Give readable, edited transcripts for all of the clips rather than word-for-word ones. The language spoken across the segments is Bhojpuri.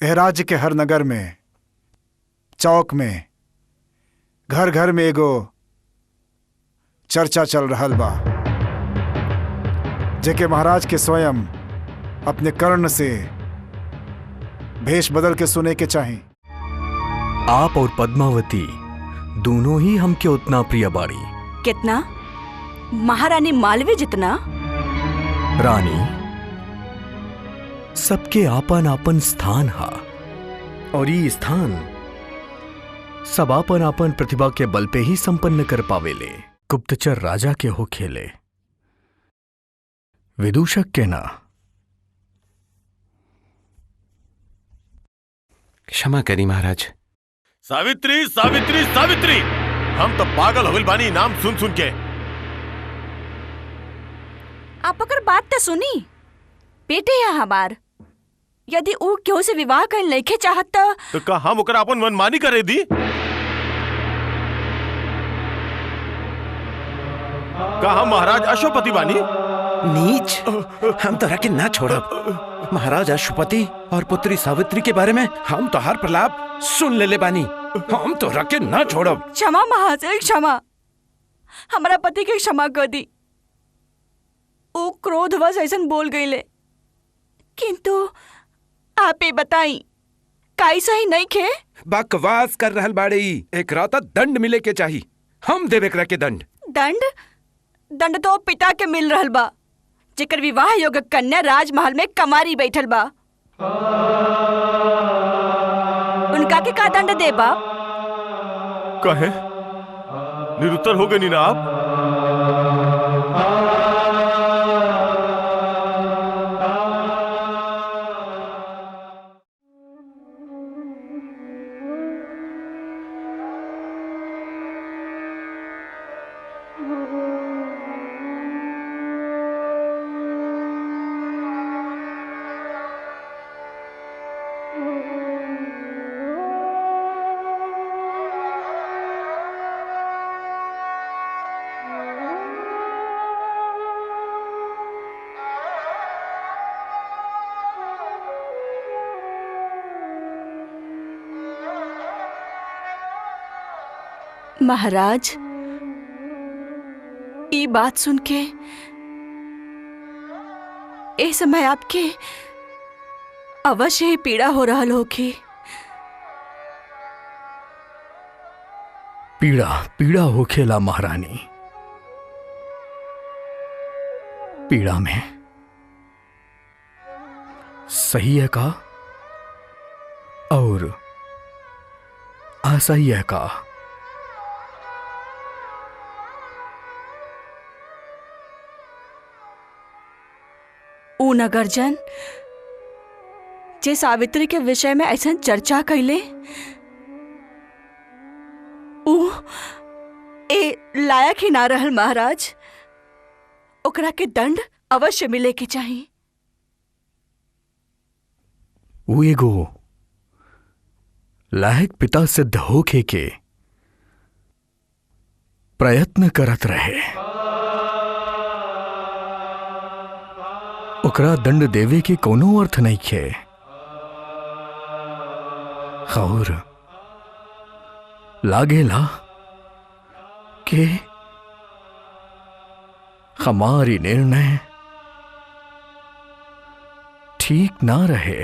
एह राज्य के हर नगर में, चौक में, घर घर में एगो चर्चा चल रहल बा, जेके महाराज के स्वयं अपने कर्ण से भेष बदल के सुने के चाही। आप और पद्मावती दोनों ही हमके उतना प्रिय बाड़ी। कितना? महारानी मालवी जितना? रानी, सबके आपन आपन स्थान हा, और ये स्थान सब आपन आपन प्रतिभा के बल पे ही संपन्न कर पावेले। गुप्तचर राजा के हो खेले, विदूषक के ना। क्षमा करी महाराज। सावित्री सावित्री सावित्री, हम तो पागल होविल बानी नाम सुन सुन के। आप अगर बात तो सुनी, बेटे या हमार यदि ऊ क्यों से विवाह कर लेके चाहत तो का हम ओकरा अपन मनमानी करे दी? का हम महाराज अशोपति बानी? नीच, हम तोरा के ना छोड़ब। महाराज अशुपति और पुत्री सावित्री के बारे में हम तोहार प्रलाप सुन ले बानी। हम तोरा के ना छोड़ब। क्षमा महाशय, क्षमा। हमारा पति के क्षमा कर दी। वो क्रोधवश ऐसन बोल गईले, किंतु आप ही बताई काई सही नहीं खे? बकवास कर रहल बाड़े। एक रात दंड मिले के चाहिए। हम देवे करा के दंड। दंड? दंड तो पिता के मिल रहल बा, जेकर विवाह योग्य कन्या राजमहल में कमारी बैठल बा। उनका के का दंड दे बाप? कहे निरुत्तर हो गए नी ना आप? महाराज, ये बात सुन के ए समय आपके अवश्य ही पीड़ा हो रहा होगी। पीड़ा पीड़ा हो खेला महारानी। पीड़ा में सही है का और असही है का? ऊ नगरजन जे सावित्री के विषय में ऐसा चर्चा कैले, ऊ ए लायक ही ना रहल महाराज। ओकरा के दंड अवश्य मिले के चाहिए। वो एगो लायक पिता सिद्ध होके के प्रयत्न करत रहे। ओकरा दंड देवे के कोनो अर्थ नहीं खे। और लागेला कि हमारी निर्णय ठीक ना रहे।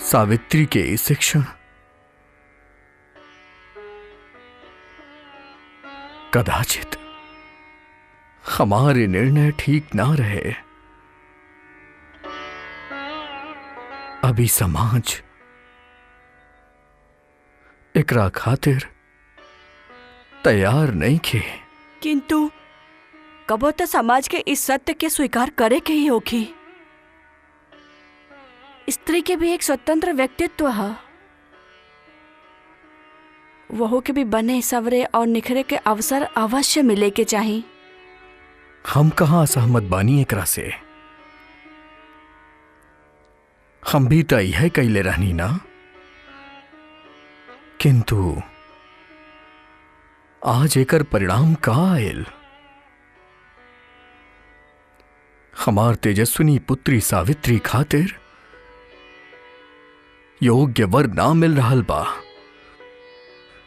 सावित्री के इस शिक्षण कदाचित हमारे निर्णय ठीक ना रहे। अभी समाज एकरा खातिर तैयार नहीं खे। किंतु कबो तो समाज के इस सत्य के स्वीकार करे के ही होगी। स्त्री के भी एक स्वतंत्र व्यक्तित्व है। वह के भी बने सवरे और निखरे के अवसर अवश्य मिले के चाहिए। हम कहाँ असहमत बानी एकरा से। हम भी तो यह कैले रहनी ना। किंतु आज एकर परिणाम का आयल। हमार तेजस्विनी पुत्री सावित्री खातिर योग्य वर ना मिल रहल बा।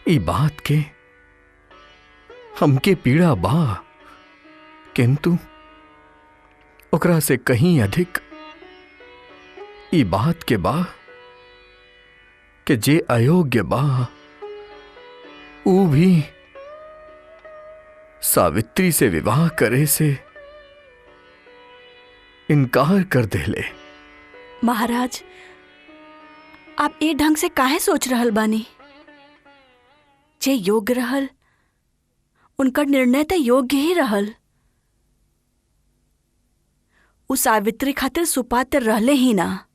ई बात के हमके पीड़ा बा, किंतु ओकरा से कहीं अधिक ई बात के बा कि जे अयोग्य बा ऊ भी सावित्री से विवाह करे से इनकार कर देले। महाराज, आप ए ढंग से काहे सोच रहल बानी? जे योग्य रहल उनका निर्णय तो योग्य ही रहल। उ सावित्री खातिर सुपात्र रहले ही ना।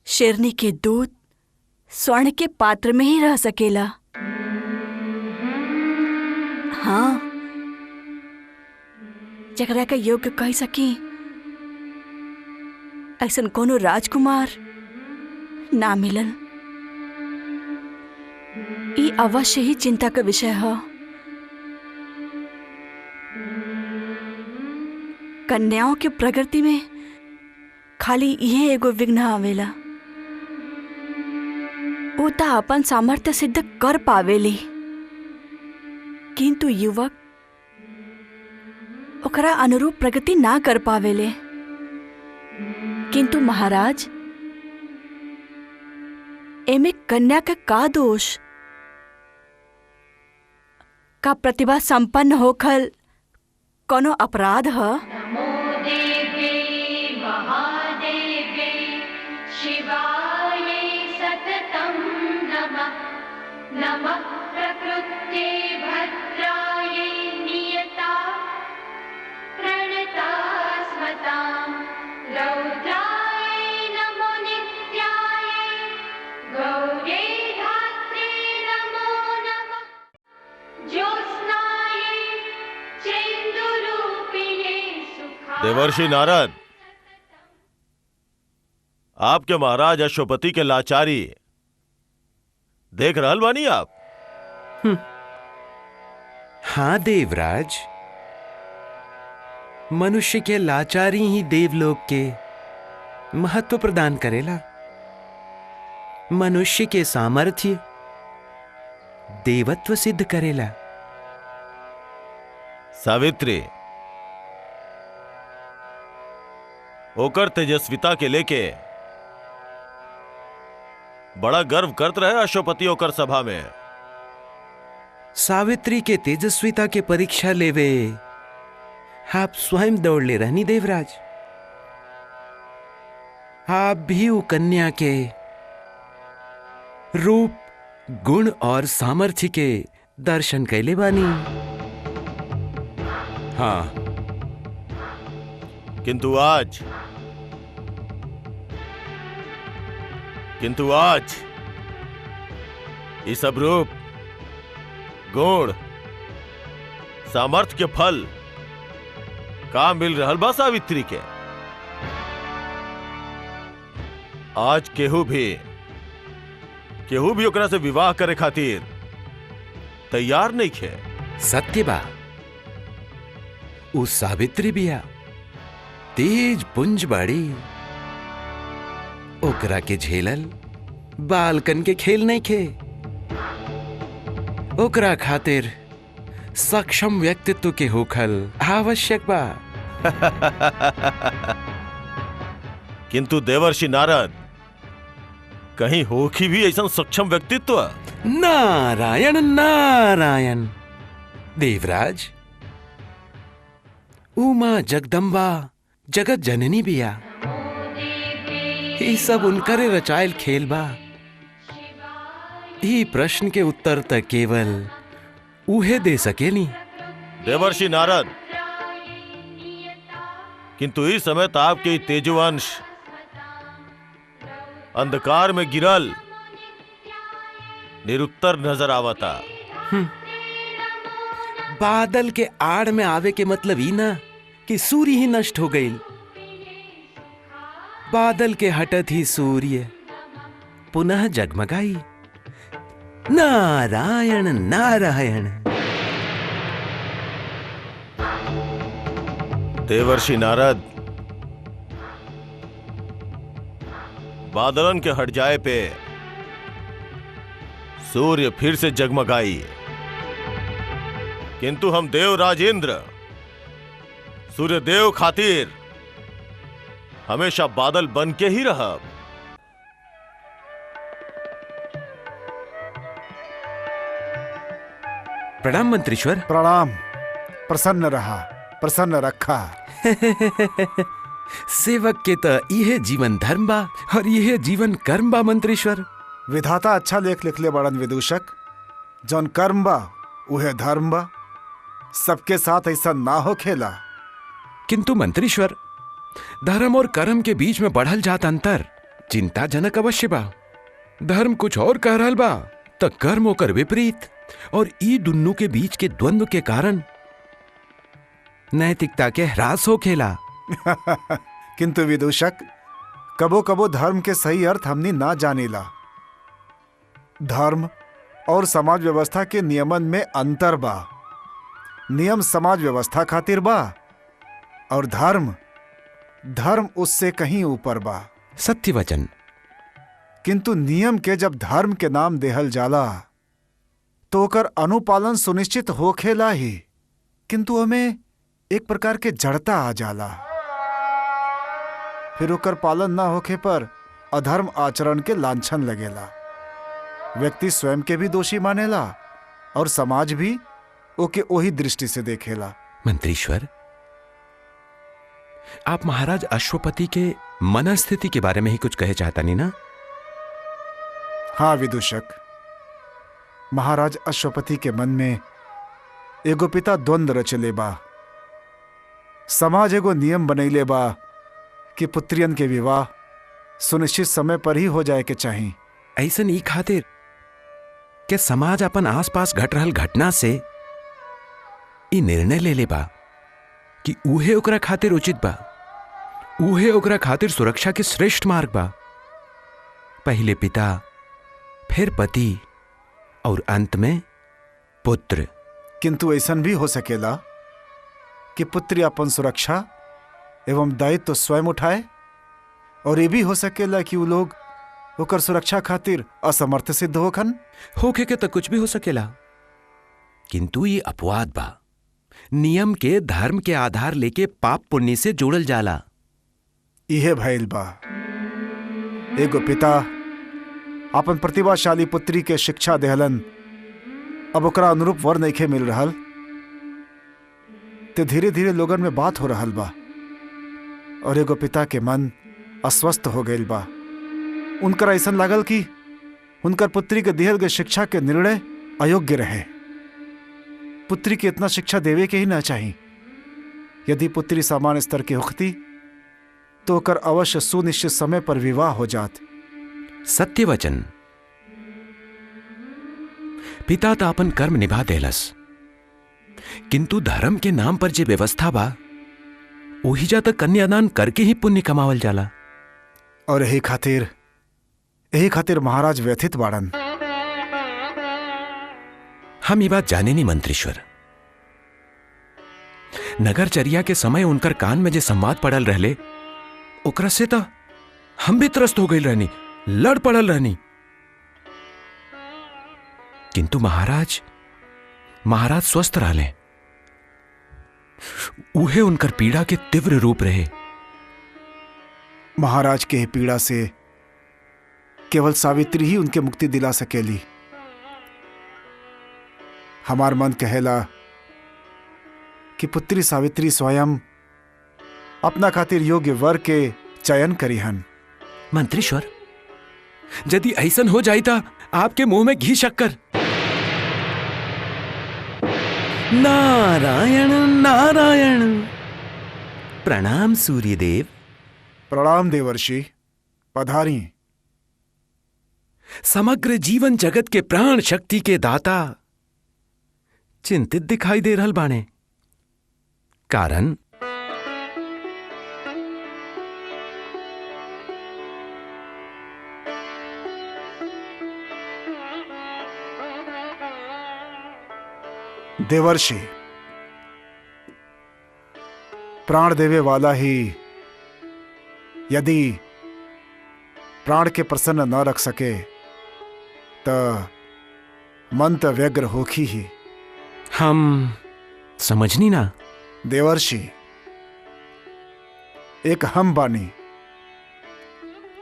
शेरनी के दूध स्वर्ण के पात्र में ही रह सकेला। हाँ, जकरा का योग्य कह सकी ऐसन कोनो राजकुमार ना मिलल। ई अवश्य ही चिंता का विषय है। कन्याओं के प्रगति में खाली यह एगो विघ्न आवेला। वो ता अपन सामर्थ्य सिद्ध कर पावेली, किंतु युवक ओकरा अनुरूप प्रगति ना कर पावेले। किंतु महाराज, एमे कन्या का दोष? का प्रतिभा संपन्न होखल कोनो अपराध है? नमो देवे महादेवे शिवाय सततं नमः। नमः प्रकृते भद्राय नियता प्रणता स्मतां। रौद्राय नमो नित्याय गौरे धात्रे नमो नमः। ज्योत्स्नाय चेन्दुरूपिणे सुखाय। देवर्षि नारद, आपके महाराज अश्वपति के लाचारी देख रहल बानी आप? हाँ देवराज, मनुष्य के लाचारी ही देवलोक के महत्व प्रदान करेला। मनुष्य के सामर्थ्य देवत्व सिद्ध करेला। सावित्री ओकर तेजस्विता के लेके बड़ा गर्व करत रहे अश्वपति ओकर सभा में। सावित्री के तेजस्विता के परीक्षा लेवे आप स्वयं दौड़ ले रहनी देवराज। आप भी वो कन्या के रूप, गुण और सामर्थ्य के दर्शन कैले बानी। हाँ, किंतु आज ये सब रूप, गुण, सामर्थ्य के फल का मिल रहल बा सावित्री के? आज केहू भी ओकरा से विवाह करे खातिर तैयार नहीं खे। सत्य बा, उस सावित्री बिया तेज पुंज बाड़ी। ओकरा के झेलल बालकन के खेल नहीं खे। ओकरा खातिर सक्षम व्यक्तित्व के होखल आवश्यक बा। किंतु देवर्षि नारद, कहीं होखी भी ऐसा सक्षम व्यक्तित्व? नारायण नारायण देवराज, उमा जगदम्बा जगत जननी बिया। ये सब उनकरे रचायल खेल बा। ई प्रश्न के उत्तर तक केवल उहे दे सकेनी। देवर्षि नारद, किंतु इस समय तो आपके तेजवंश अंधकार में गिरल निरुत्तर नजर आवता। बादल के आड़ में आवे के मतलब ही ना कि सूर्य ही नष्ट हो गई। बादल के हटत ही सूर्य पुनः जगमगाई। नारायण नारायण। देवर्षि नारद, बादलन के हट जाए पे सूर्य फिर से जगमगाई, किंतु हम देव राजेंद्र सूर्य देव खातिर हमेशा बादल बन के ही रहब। प्रणाम मंत्रीश्वर। प्रणाम। प्रसन्न रहा, प्रसन्न रखा। सेवक के त यह जीवन धर्म बा और यह जीवन कर्म बा मंत्रीश्वर। विधाता अच्छा लेख लिखले बड़न विदूषक, जौन कर्म बा उहे धर्म बा। सबके साथ ऐसा ना हो खेला। किंतु मंत्रीश्वर, धर्म और कर्म के बीच में बढ़ल जात अंतर चिंताजनक अवश्य बा। धर्म कुछ और कह रहल बा तो कर्म ओकर विपरीत, और ई दुन्नु के बीच के द्वंद्व के कारण नैतिकता के ह्रास हो खेला। किंतु विदूषक, कबो कबो धर्म के सही अर्थ हमनी ना जानीला। धर्म और समाज व्यवस्था के नियमन में अंतर बा। नियम समाज व्यवस्था खातिर बा और धर्म उससे कहीं ऊपर बा। सत्य वचन। किंतु नियम के जब धर्म के नाम देहल जाला तो ओकर अनुपालन सुनिश्चित होखेला ही, किंतु हमें एक प्रकार के जड़ता आ जाला। फिर ओकर पालन ना होखे पर अधर्म आचरण के लांछन लगेला। व्यक्ति स्वयं के भी दोषी मानेला और समाज भी ओके ओही दृष्टि से देखेला। मंत्रीश्वर, आप महाराज अश्वपति के मनस्थिति के बारे में ही कुछ कहे चाहता नहीं ना? हाँ विदूषक, महाराज अश्वपति के मन में एगो पिता द्वंद्व रचले बा। समाज एगो नियम बनैले बा कि पुत्रियन के विवाह सुनिश्चित समय पर ही हो जाए के चाहिए। ऐसन ई खातिर के समाज अपन आसपास घट रहल घटना से ई निर्णय ले ले बा कि उहे ओकरा खातिर उचित बा, उहे ओकरा खातिर सुरक्षा के श्रेष्ठ मार्ग बा। पहले पिता, फिर पति और अंत में पुत्र। किंतु ऐसन भी हो सकेला कि पुत्री अपन सुरक्षा एवं दायित्व तो स्वयं उठाए, और ये भी हो सकेला कि वो लोग ओकर सुरक्षा खातिर असमर्थ सिद्ध होखन। होके के तो कुछ भी हो सकेला, किंतु ये अपवाद बा। नियम के धर्म के आधार लेके पाप पुण्य से जोड़ल जाला। इहे भइल बा। एगो पिता अपन प्रतिभाशाली पुत्री के शिक्षा देहलन, अब ओकरा अनुरूप वर नइखे मिल रहल, ते धीरे धीरे लोगन में बात हो रहल बा और एगो पिता के मन अस्वस्थ हो गइल बा। उनकर ऐसन लागल कि उनकर पुत्री के दिहल गए शिक्षा के निर्णय अयोग्य रहे। पुत्री के इतना शिक्षा देवे के ही ना चाहिए। यदि पुत्री सामान्य स्तर की होती तो ओकर अवश्य सुनिश्चित समय पर विवाह हो जात। सत्य वचन। पिता तो अपन कर्म निभा देलस, किंतु धर्म के नाम पर जे व्यवस्था बा ओही जा तक कन्यादान करके ही पुण्य कमावल जाला। और यही खातिर महाराज व्यथित बाड़न। हम ये बात जाने नहीं मंत्रीश्वर। नगरचर्या के समय उनकर कान में जे संवाद पड़ल रहले ओकरा से तो हम भी त्रस्त हो गई रहनी, लड़ पड़ल रहनी। किंतु महाराज स्वस्थ रहले। उहे उनकर पीड़ा के तीव्र रूप रहे। महाराज के पीड़ा से केवल सावित्री ही उनके मुक्ति दिला सकेली। हमार मन कहेला कि पुत्री सावित्री स्वयं अपना खातिर योग्य वर के चयन करीहन। मंत्रीश्वर, यदि ऐसन हो जाई ता आपके मुंह में घी शक्कर। नारायण नारायण। प्रणाम सूर्यदेव। प्रणाम देवर्षि, पधारी। समग्र जीवन जगत के प्राण शक्ति के दाता चिंतित दिखाई दे रहल बाणे। कारण देवर्षि, प्राण देवे वाला ही यदि प्राण के प्रसन्न न रख सके त मन त व्यग्र होखी ही। हम समझनी ना। देवर्षि, एक हम बानी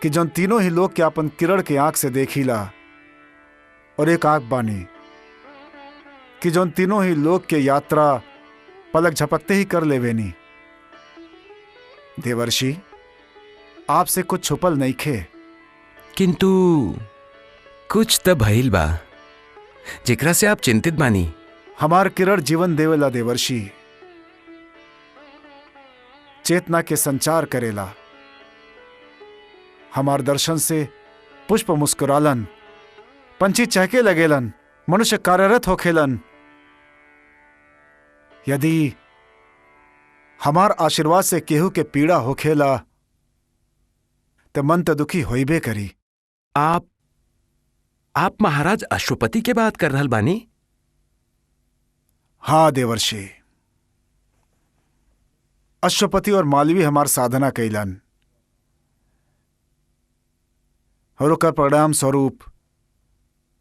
कि जौन तीनों ही लोग के अपन किरण के आंख से देखीला, और एक आंख बानी कि जौन तीनों ही लोग के यात्रा पलक झपकते ही कर लेवेनी। देवर्षि, आपसे कुछ छुपल नहीं खे, किंतु कुछ त भइल बा जेकरा से आप चिंतित बानी। हमार किरण जीवन देवेला देवर्षि, चेतना के संचार करेला। हमार दर्शन से पुष्प मुस्कुरालन, पंछी चहके लगेलन, मनुष्य कार्यरत होखेलन। यदि हमार आशीर्वाद से केहू के पीड़ा होखेला तो मन तो दुखी होइबे करी। आप महाराज अश्वपति के बात कर रहल बानी? हाँ देवर्षि, अश्वपति और मालवी हमार साधना कैलन, और ओकर परिणाम स्वरूप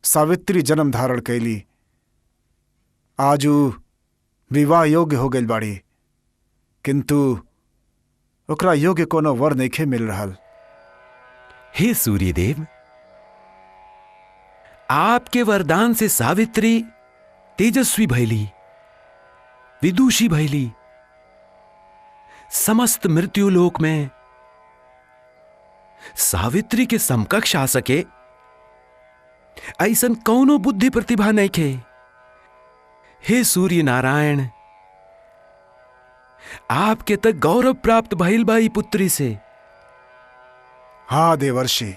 सावित्री जन्म धारण कैली। आजू विवाह योग्य हो गई बाड़ी, किंतु ओकरा योग्य कोनो वर नइखे मिल रहल। हे सूर्यदेव, आपके वरदान से सावित्री तेजस्वी भैली, विदुषी भैली। समस्त मृत्युलोक में सावित्री के समकक्ष आ सके ऐसन कौनो बुद्धि प्रतिभा नहीं खे। हे सूर्य नारायण, आपके तक गौरव प्राप्त भइल बाई पुत्री से। हाँ देवर्षि,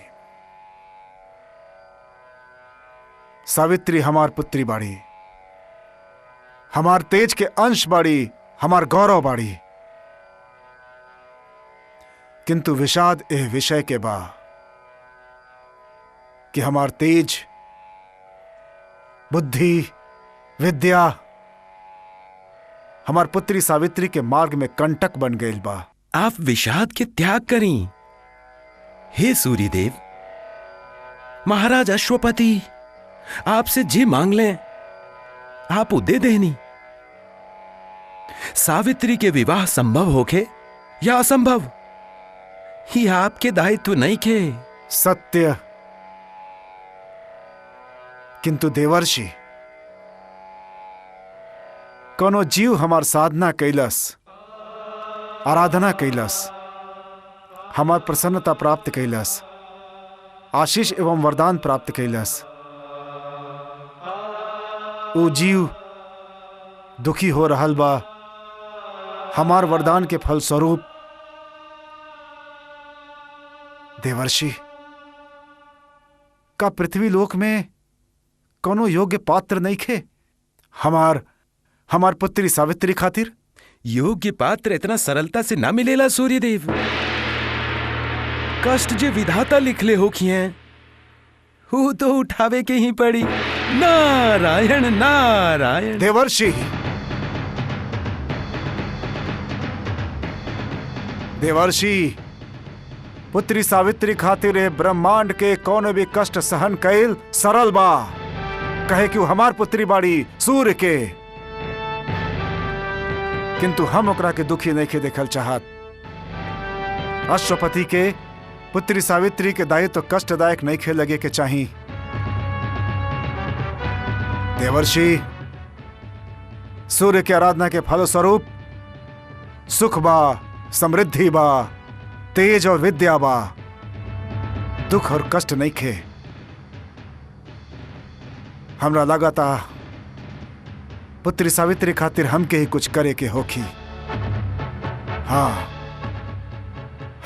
सावित्री हमार पुत्री बाड़ी, हमार तेज के अंश बाड़ी, हमार गौरव बाड़ी। किंतु विषाद एह विषय के बा कि हमार तेज, बुद्धि, विद्या हमार पुत्री सावित्री के मार्ग में कंटक बन गई बा। आप विषाद के त्याग करें। हे सूर्यदेव, महाराज अश्वपति आपसे जे मांग लें आप दे देनी। सावित्री के विवाह संभव होके या असंभव, ही आपके दायित्व नहीं खे। सत्य, किंतु देवर्षि, कोनो जीव हमार साधना कैलस, आराधना कैलस, हमार प्रसन्नता प्राप्त कैलस, आशीष एवं वरदान प्राप्त कैलस। ओ जीव दुखी हो रहल बा हमार वरदान के फल स्वरूप। देवर्षि, का पृथ्वी लोक में कोनो योग्य पात्र नहीं खे हमार पुत्री सावित्री खातिर? योग्य पात्र इतना सरलता से ना मिलेला सूर्यदेव। कष्ट जे विधाता लिखले होखी हैं वो तो उठावे के ही पड़ी। नारायण नारायण। देवर्षि, देवर्षि, पुत्री सावित्री खातिर ए ब्रह्मांड के कोनो भी कष्ट सहन कैल सरल बा, कहे कि वो हमार पुत्री बाड़ी सूर्य के। किंतु हम ओकरा के दुखी नहीं के देखल चाहत। अश्वपति के पुत्री सावित्री के दायित्व तो कष्टदायक नहीं खे लगे के चाहिए। देवर्षि, सूर्य के आराधना के फल स्वरूप सुख बा, समृद्धि बा, तेज और विद्या बा, दुख और कष्ट नहीं खे। हमरा लगाता पुत्री सावित्री खातिर हमके ही कुछ करे के होखी। हाँ,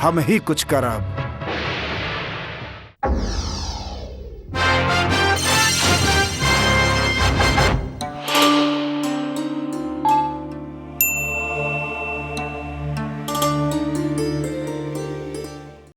हम ही कुछ करब।